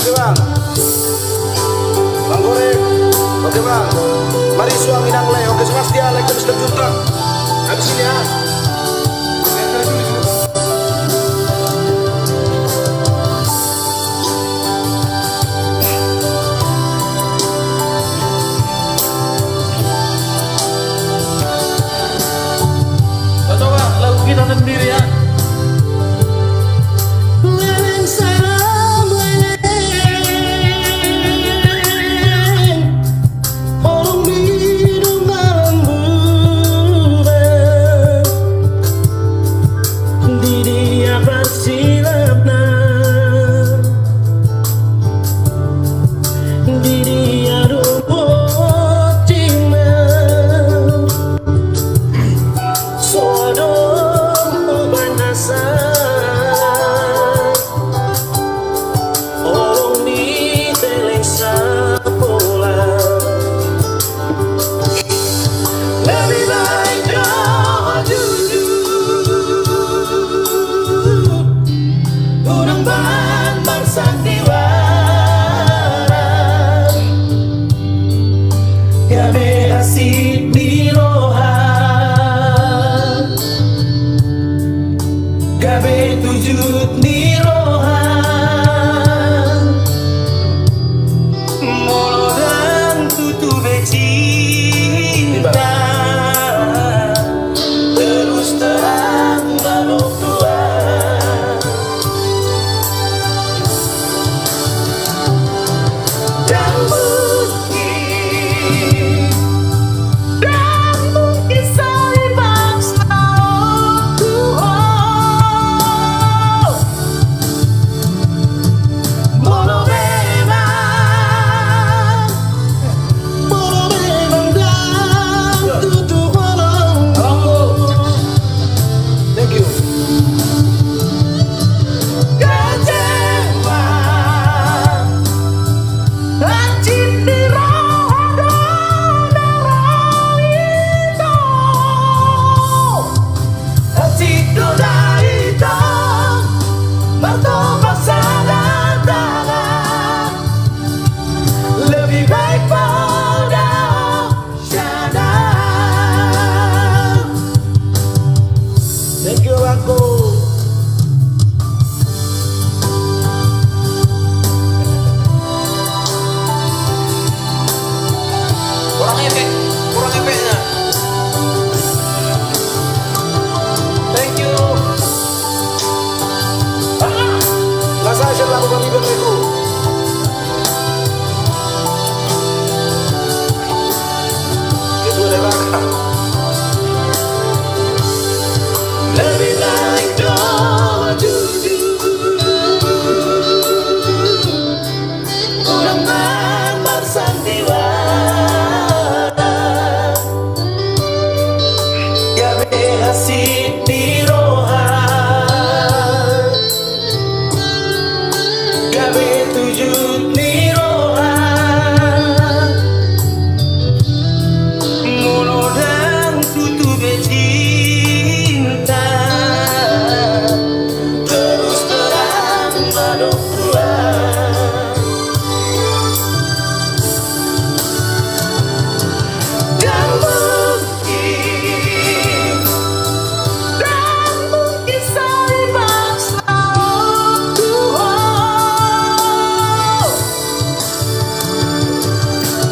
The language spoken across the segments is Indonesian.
Oke bang. Bang Goreng. Oke bang. Mari suami nang le. Oke Sebastian, like dan Junta. Habis ini ya. Coba lagu kita sendiri ya. Gabe tujut di rohan molo dan tutube cinta terus terang balok Tuhan dan mungkin saya paksa Kurang efeknya. thank you. Lah saya lakukan ibang itu. Itu adalah Lebih baik doa jujur kurang bersandiwara gabe hasil di rohan gabe tujut di rohan mulut dan tutube cinta terus terang balok Tuhan dan mungkin saya paksa Tuhan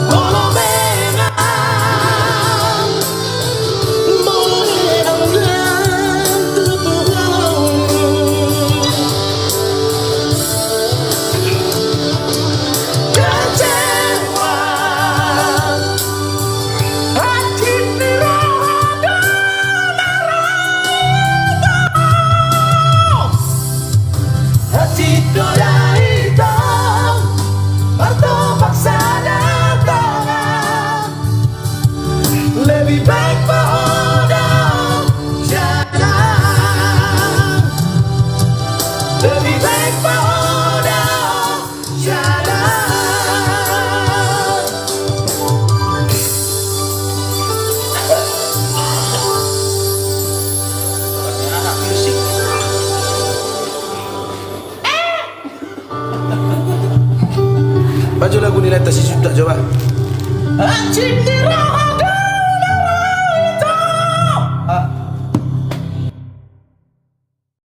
walau memang dan terpulang kecewa hati nirada hati doa hitam bertopak sadar tangan lebih baik bodoh jangan lebih baik bodoh jangan Anak musik. Baju lagu nilai tak 1 juta coba. Anjing di roh